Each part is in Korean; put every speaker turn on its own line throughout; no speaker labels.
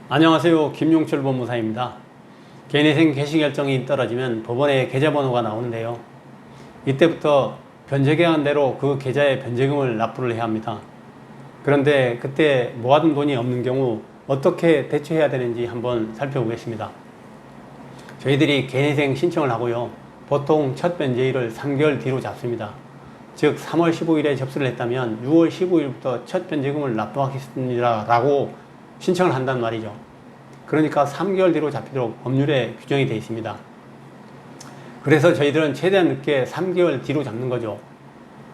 안녕하세요. 김용철 법무사입니다. 개인회생 개시결정이 떨어지면 법원에 계좌번호가 나오는데요. 이때부터 변제계약한 대로 그 계좌에 변제금을 납부를 해야 합니다. 그런데 그때 모아둔 돈이 없는 경우 어떻게 대처해야 되는지 한번 살펴보겠습니다. 저희들이 개인회생 신청을 하고요. 보통 첫 변제일을 3개월 뒤로 잡습니다. 즉 3월 15일에 접수를 했다면 6월 15일부터 첫 변제금을 납부하겠습니다 라고 신청을 한단 말이죠. 그러니까 3개월 뒤로 잡히도록 법률에 규정이 되어 있습니다. 그래서 저희들은 최대한 늦게 3개월 뒤로 잡는 거죠.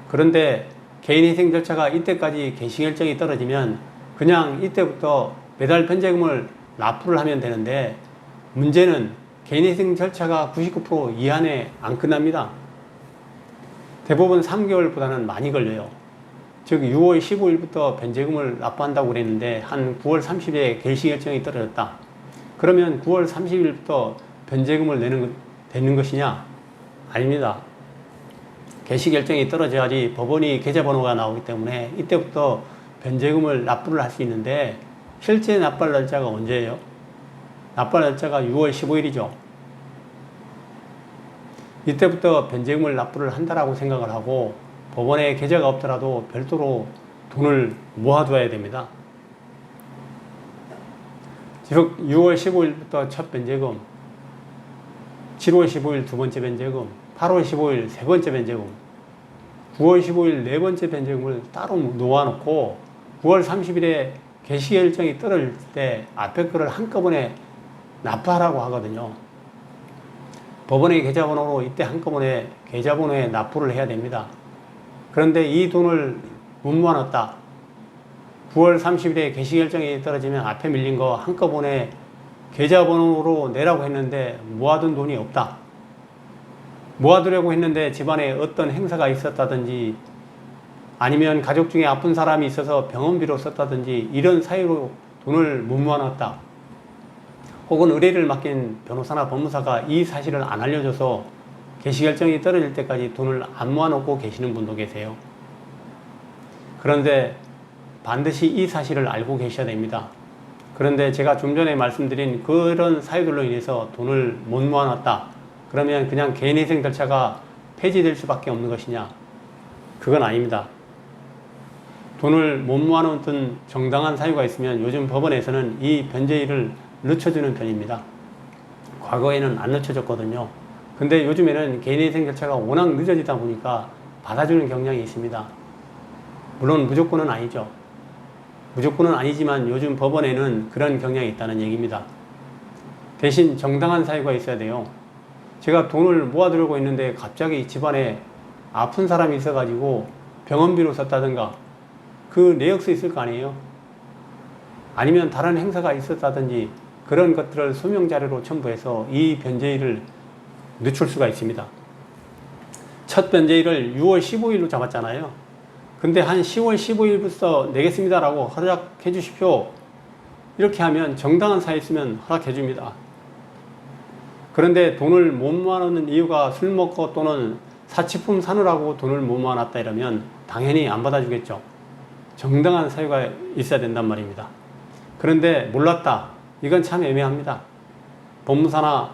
그런데 개인회생 절차가 이때까지 개시결정이 떨어지면 그냥 이때부터 매달 변제금을 납부를 하면 되는데, 문제는 개인회생 절차가 99% 이안에 안 끝납니다. 대부분 3개월보다는 많이 걸려요. 즉 6월 15일부터 변제금을 납부한다고 그랬는데 한 9월 30일에 개시결정이 떨어졌다. 그러면 9월 30일부터 변제금을 되는 것이냐? 아닙니다. 개시결정이 떨어져야지 법원이 계좌번호가 나오기 때문에 이때부터 변제금을 납부를 할 수 있는데, 실제 납부할 날짜가 언제예요? 납부할 날짜가 6월 15일이죠. 이때부터 변제금을 납부를 한다라고 생각을 하고 법원에 계좌가 없더라도 별도로 돈을 모아둬야 됩니다. 즉 6월 15일부터 첫 변제금, 7월 15일 두 번째 변제금, 8월 15일 세 번째 변제금, 9월 15일 네 번째 변제금을 따로 놓아놓고 9월 30일에 개시결정이 떨어질 때 앞에 거를 한꺼번에 납부하라고 하거든요. 법원의 계좌번호로 이때 한꺼번에 계좌번호에 납부를 해야 됩니다. 그런데 이 돈을 못 모아놨다. 9월 30일에 개시결정이 떨어지면 앞에 밀린 거 한꺼번에 계좌번호로 내라고 했는데 모아둔 돈이 없다. 모아두려고 했는데 집안에 어떤 행사가 있었다든지 아니면 가족 중에 아픈 사람이 있어서 병원비로 썼다든지 이런 사유로 돈을 못 모아놨다. 혹은 의뢰를 맡긴 변호사나 법무사가 이 사실을 안 알려줘서 개시결정이 떨어질 때까지 돈을 안 모아놓고 계시는 분도 계세요. 그런데 반드시 이 사실을 알고 계셔야 됩니다. 그런데 제가 좀 전에 말씀드린 그런 사유들로 인해서 돈을 못 모아놨다. 그러면 그냥 개인회생 절차가 폐지될 수밖에 없는 것이냐? 그건 아닙니다. 돈을 못 모아놓던 정당한 사유가 있으면 요즘 법원에서는 이 변제일을 늦춰주는 편입니다. 과거에는 안 늦춰줬거든요. 근데 요즘에는 개인회생 절차가 워낙 늦어지다 보니까 받아주는 경향이 있습니다. 물론 무조건은 아니죠. 무조건은 아니지만 요즘 법원에는 그런 경향이 있다는 얘기입니다. 대신 정당한 사유가 있어야 돼요. 제가 돈을 모아두려고 했는데 갑자기 집안에 아픈 사람이 있어가지고 병원비로 썼다든가 그 내역서 있을 거 아니에요. 아니면 다른 행사가 있었다든지 그런 것들을 소명자료로 첨부해서 이 변제일을 늦출 수가 있습니다. 첫 변제일을 6월 15일로 잡았잖아요. 근데 한 10월 15일부터 내겠습니다라고 허락해 주십시오. 이렇게 하면 정당한 사유 있으면 허락해 줍니다. 그런데 돈을 못 모아놓는 이유가 술 먹고 또는 사치품 사느라고 돈을 못 모아놨다 이러면 당연히 안 받아주겠죠. 정당한 사유가 있어야 된단 말입니다. 그런데 몰랐다. 이건 참 애매합니다. 법무사나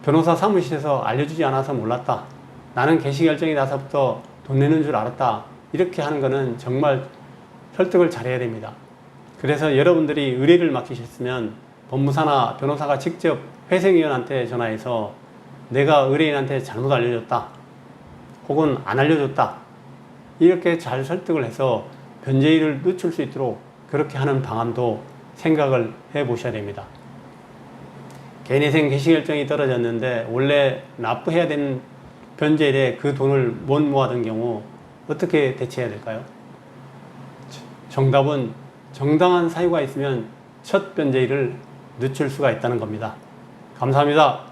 변호사 사무실에서 알려주지 않아서 몰랐다. 나는 개시결정이 나서부터 돈 내는 줄 알았다. 이렇게 하는 거는 정말 설득을 잘해야 됩니다. 그래서 여러분들이 의뢰를 맡기셨으면 법무사나 변호사가 직접 회생위원한테 전화해서 내가 의뢰인한테 잘못 알려줬다. 혹은 안 알려줬다. 이렇게 잘 설득을 해서 변제일을 늦출 수 있도록 그렇게 하는 방안도 생각을 해 보셔야 됩니다. 개인회생 개시결정이 떨어졌는데 원래 납부해야 되는 변제일에 그 돈을 못 모아둔 경우 어떻게 대처해야 될까요? 정답은 정당한 사유가 있으면 첫 변제일을 늦출 수가 있다는 겁니다. 감사합니다.